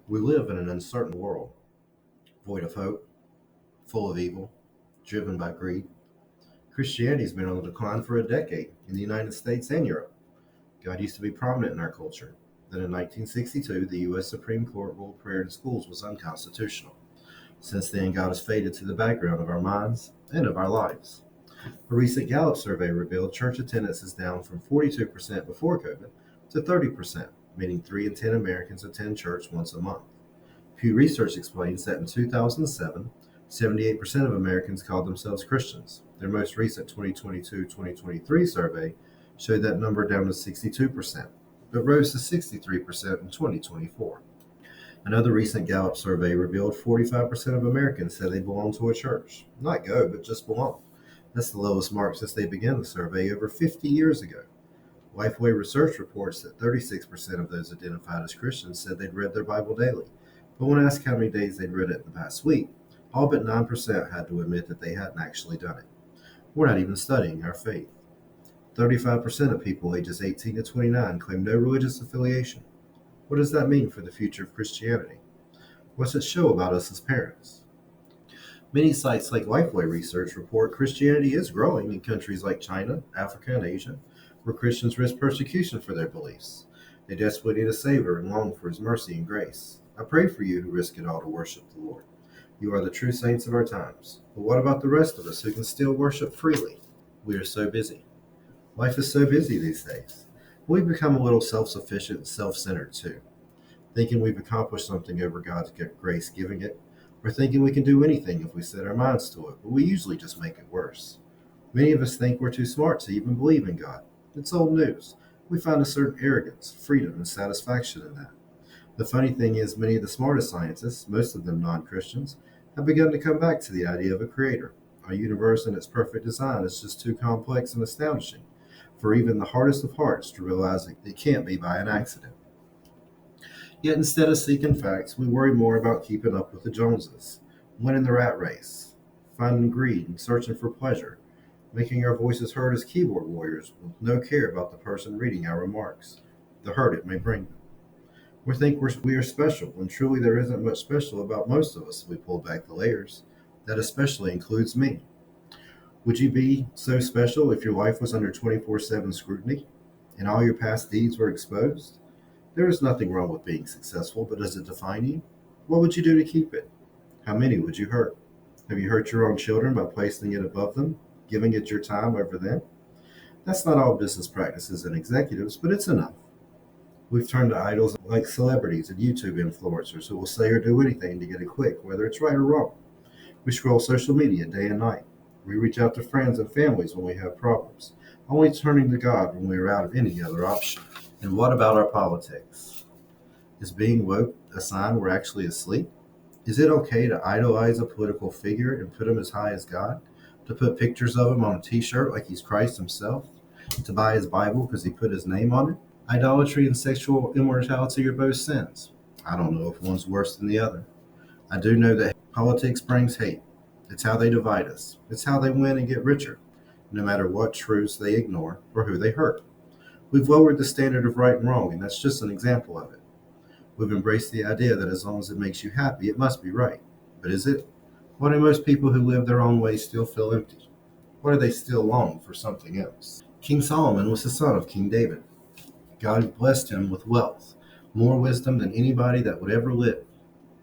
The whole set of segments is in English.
We live in an uncertain world, void of hope, full of evil, driven by greed. Christianity has been on the decline for a decade in the United States and Europe. God used to be prominent in our culture. Then in 1962, the U.S. Supreme Court ruled prayer in schools was unconstitutional. Since then, God has faded to the background of our minds and of our lives. A recent Gallup survey revealed church attendance is down from 42% before COVID to 30%, meaning 3 in 10 Americans attend church once a month. Pew Research explains that in 2007, 78% of Americans called themselves Christians. Their most recent 2022-2023 survey showed that number down to 62%, but rose to 63% in 2024. Another recent Gallup survey revealed 45% of Americans said they belong to a church. Not go, but just belong. That's the lowest mark since they began the survey over 50 years ago. Lifeway Research reports that 36% of those identified as Christians said they'd read their Bible daily. But when asked how many days they'd read it in the past week, all but 9% had to admit that they hadn't actually done it. We're not even studying our faith. 35% of people ages 18 to 29 claim no religious affiliation. What does that mean for the future of Christianity? What's it show about us as parents? Many sites like Lifeway Research report Christianity is growing in countries like China, Africa, and Asia, where Christians risk persecution for their beliefs. They desperately need a Savior and long for His mercy and grace. I pray for you who risk it all to worship the Lord. You are the true saints of our times. But what about the rest of us who can still worship freely? We are so busy. Life is so busy these days. We've become a little self-sufficient and self-centered too, thinking we've accomplished something over God's grace giving it, or thinking we can do anything if we set our minds to it, but we usually just make it worse. Many of us think we're too smart to even believe in God. It's old news. We find a certain arrogance, freedom, and satisfaction in that. The funny thing is, many of the smartest scientists, most of them non-Christians, have begun to come back to the idea of a creator. Our universe and its perfect design is just too complex and astonishing for even the hardest of hearts to realize it can't be by an accident. Yet instead of seeking facts, we worry more about keeping up with the Joneses, winning the rat race, finding greed and searching for pleasure, making our voices heard as keyboard warriors with no care about the person reading our remarks, the hurt it may bring them. We think we are special, when truly there isn't much special about most of us if we pull back the layers. That especially includes me. Would you be so special if your life was under 24/7 scrutiny and all your past deeds were exposed? There is nothing wrong with being successful, but does it define you? What would you do to keep it? How many would you hurt? Have you hurt your own children by placing it above them, giving it your time over them? That's not all business practices and executives, but it's enough. We've turned to idols like celebrities and YouTube influencers who will say or do anything to get a click, whether it's right or wrong. We scroll social media day and night. We reach out to friends and families when we have problems, only turning to God when we are out of any other option. And what about our politics? Is being woke a sign we're actually asleep? Is it okay to idolize a political figure and put him as high as God? To put pictures of him on a t-shirt like he's Christ himself? To buy his Bible because he put his name on it? Idolatry and sexual immorality are both sins. I don't know if one's worse than the other. I do know that politics brings hate. It's how they divide us. It's how they win and get richer, no matter what truths they ignore or who they hurt. We've lowered the standard of right and wrong, and that's just an example of it. We've embraced the idea that as long as it makes you happy, it must be right. But is it? Why do most people who live their own way still feel empty? Why do they still long for something else? King Solomon was the son of King David. God blessed him with wealth, more wisdom than anybody that would ever live,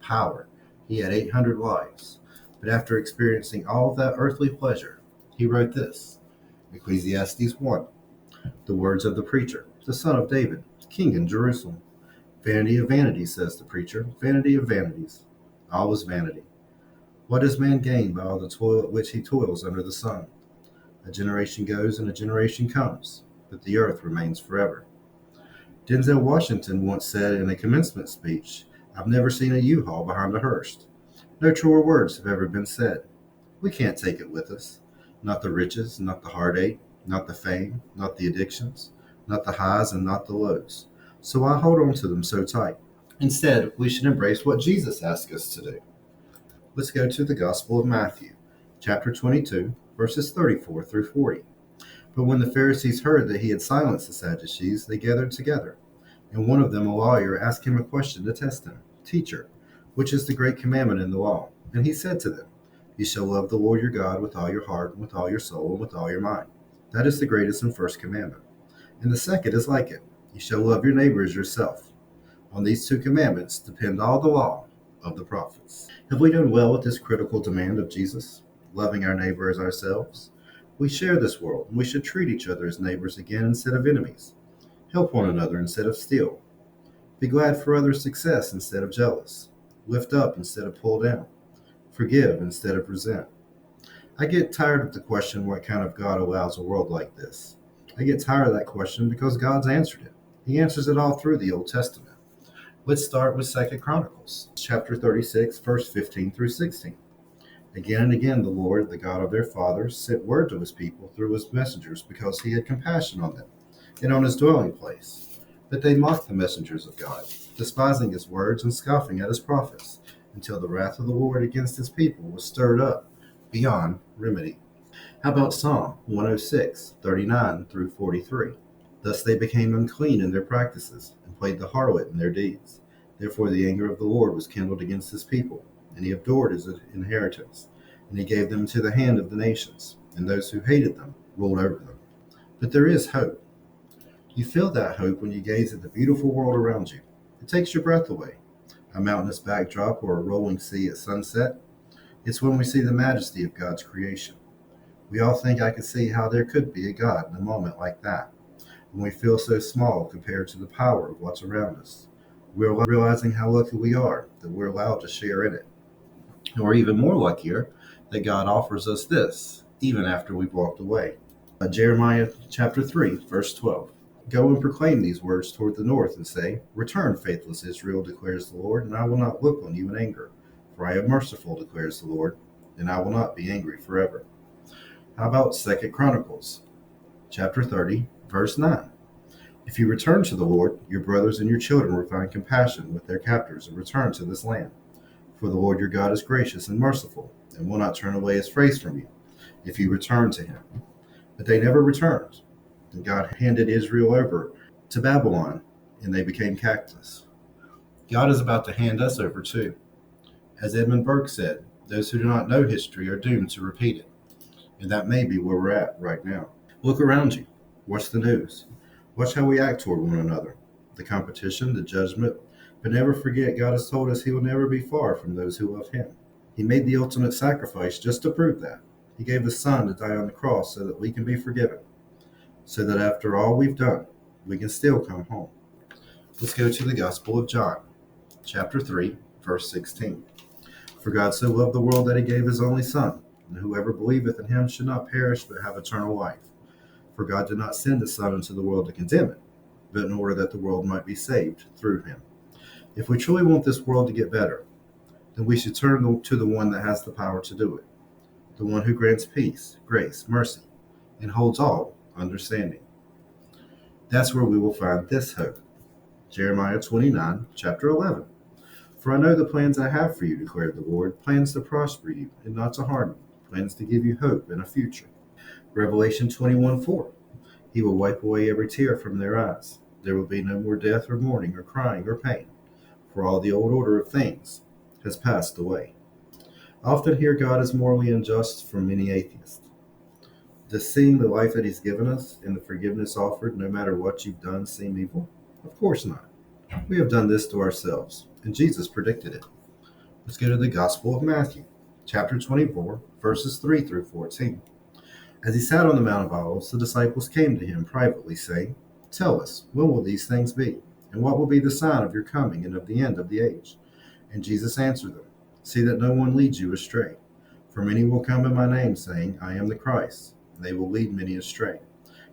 power. He had 800 lives. But after experiencing all of that earthly pleasure, he wrote this, Ecclesiastes 1, the words of the preacher, the son of David, king in Jerusalem. Vanity of vanities, says the preacher, vanity of vanities. All is vanity. What does man gain by all the toil at which he toils under the sun? A generation goes and a generation comes, but the earth remains forever. Denzel Washington once said in a commencement speech, I've never seen a U-Haul behind a hearse. No truer words have ever been said. We can't take it with us. Not the riches, not the heartache, not the fame, not the addictions, not the highs and not the lows. So why hold on to them so tight? Instead, we should embrace what Jesus asked us to do. Let's go to the Gospel of Matthew, chapter 22, verses 34 through 40. But when the Pharisees heard that he had silenced the Sadducees, they gathered together. And one of them, a lawyer, asked him a question to test him. Teacher, which is the great commandment in the law? And he said to them, You shall love the Lord your God with all your heart, and with all your soul, and with all your mind. That is the greatest and first commandment. And the second is like it. You shall love your neighbor as yourself. On these two commandments depend all the law of the prophets. Have we done well with this critical demand of Jesus, loving our neighbor as ourselves? We share this world, and we should treat each other as neighbors again instead of enemies. Help one another instead of steal. Be glad for others' success instead of jealous. Lift up instead of pull down. Forgive instead of resent. I get tired of the question, what kind of God allows a world like this? I get tired of that question because God's answered it. He answers it all through the Old Testament. Let's start with 2 Chronicles, chapter 36, verse 15 through 16. Again and again the Lord, the God of their fathers, sent word to his people through his messengers because he had compassion on them and on his dwelling place. But they mocked the messengers of God, despising his words and scoffing at his prophets, until the wrath of the Lord against his people was stirred up beyond remedy. How about Psalm 106, 39 through 43? Thus they became unclean in their practices, and played the harlot in their deeds. Therefore the anger of the Lord was kindled against his people, and he abhorred his inheritance, and he gave them to the hand of the nations, and those who hated them ruled over them. But there is hope. You feel that hope when you gaze at the beautiful world around you. It takes your breath away. A mountainous backdrop or a rolling sea at sunset. It's when we see the majesty of God's creation. We all think I could see how there could be a God in a moment like that, when we feel so small compared to the power of what's around us. We're realizing how lucky we are that we're allowed to share in it. And we're even more luckier that God offers us this, even after we've walked away. Jeremiah chapter 3, verse 12. Go and proclaim these words toward the north and say, Return, faithless Israel, declares the Lord, and I will not look on you in anger. For I am merciful, declares the Lord, and I will not be angry forever. How about 2 Chronicles chapter 30, verse 9? If you return to the Lord, your brothers and your children will find compassion with their captors and return to this land. For the Lord your God is gracious and merciful, and will not turn away his face from you, if you return to him. But they never returned, and God handed Israel over to Babylon, and they became captives. God is about to hand us over too. As Edmund Burke said, those who do not know history are doomed to repeat it. And that may be where we're at right now. Look around you. Watch the news. Watch how we act toward one another. The competition, the judgment. But never forget, God has told us he will never be far from those who love him. He made the ultimate sacrifice just to prove that. He gave his son to die on the cross so that we can be forgiven. So that after all we've done, we can still come home. Let's go to the Gospel of John, chapter 3, verse 16. For God so loved the world that he gave his only Son, and whoever believeth in him should not perish but have eternal life. For God did not send his Son into the world to condemn it, but in order that the world might be saved through him. If we truly want this world to get better, then we should turn to the one that has the power to do it, the one who grants peace, grace, mercy, and holds all understanding. That's where we will find this hope. Jeremiah 29, chapter 11. For I know the plans I have for you, declared the Lord, plans to prosper you and not to harm you, plans to give you hope and a future. Revelation 21:4. He will wipe away every tear from their eyes. There will be no more death or mourning or crying or pain, for all the old order of things has passed away. I often hear God is morally unjust from many atheists. Does seeing the life that he's given us and the forgiveness offered, no matter what you've done, seem evil? Of course not. We have done this to ourselves, and Jesus predicted it. Let's go to the Gospel of Matthew, chapter 24, verses 3 through 14. As he sat on the Mount of Olives, the disciples came to him privately, saying, Tell us, when will these things be? And what will be the sign of your coming and of the end of the age? And Jesus answered them, See that no one leads you astray. For many will come in my name, saying, I am the Christ, and they will lead many astray.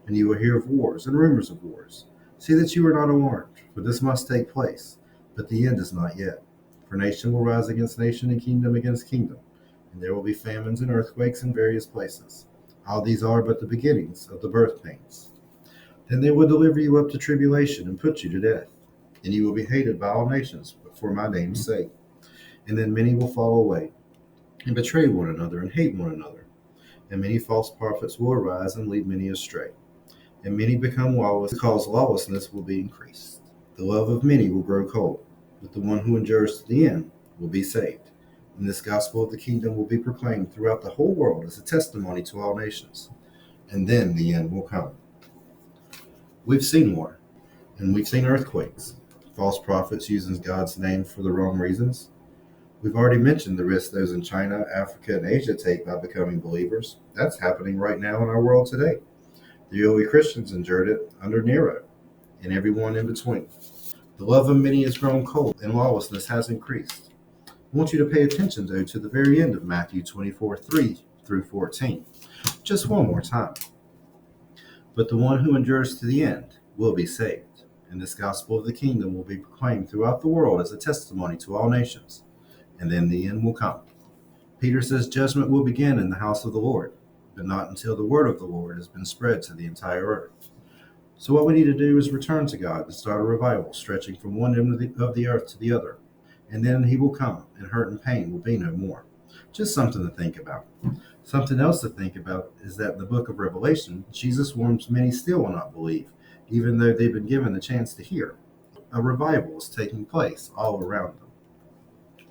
And you will hear of wars and rumors of wars. See that you are not alarmed, for this must take place, but the end is not yet. For nation will rise against nation and kingdom against kingdom, and there will be famines and earthquakes in various places. All these are but the beginnings of the birth pains. Then they will deliver you up to tribulation and put you to death, and you will be hated by all nations for my name's sake. And then many will fall away, and betray one another, and hate one another. And many false prophets will arise and lead many astray. And many become lawless, because lawlessness will be increased. The love of many will grow cold, but the one who endures to the end will be saved. And this gospel of the kingdom will be proclaimed throughout the whole world as a testimony to all nations. And then the end will come. We've seen war, and we've seen earthquakes, false prophets using God's name for the wrong reasons. We've already mentioned the risk those in China, Africa, and Asia take by becoming believers. That's happening right now in our world today. The early Christians endured it under Nero, and everyone in between. The love of many has grown cold, and lawlessness has increased. I want you to pay attention, though, to the very end of Matthew 24:3 through 14. Just one more time. But the one who endures to the end will be saved, and this gospel of the kingdom will be proclaimed throughout the world as a testimony to all nations, and then the end will come. Peter says judgment will begin in the house of the Lord, but not until the word of the Lord has been spread to the entire earth. So what we need to do is return to God and start a revival stretching from one end of the earth to the other. And then he will come, and hurt and pain will be no more. Just something to think about. Something else to think about is that in the book of Revelation, Jesus warns many still will not believe, even though they've been given the chance to hear. A revival is taking place all around them.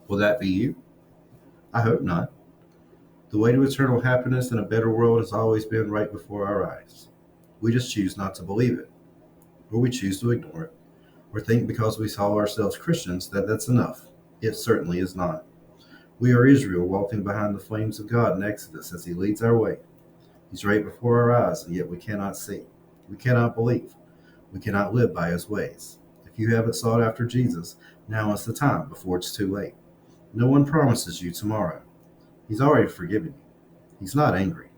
Will that be you? I hope not. The way to eternal happiness and a better world has always been right before our eyes. We just choose not to believe it, or we choose to ignore it, or think because we call ourselves Christians that that's enough. It certainly is not. We are Israel walking behind the flames of God in Exodus as he leads our way. He's right before our eyes, and yet we cannot see. We cannot believe. We cannot live by his ways. If you haven't sought after Jesus, now is the time before it's too late. No one promises you tomorrow. He's already forgiven you. He's not angry.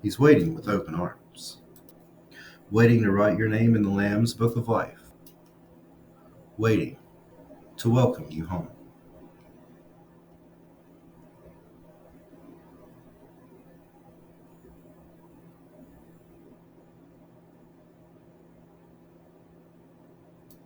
He's waiting with open arms, waiting to write your name in the Lamb's Book of Life, waiting to welcome you home.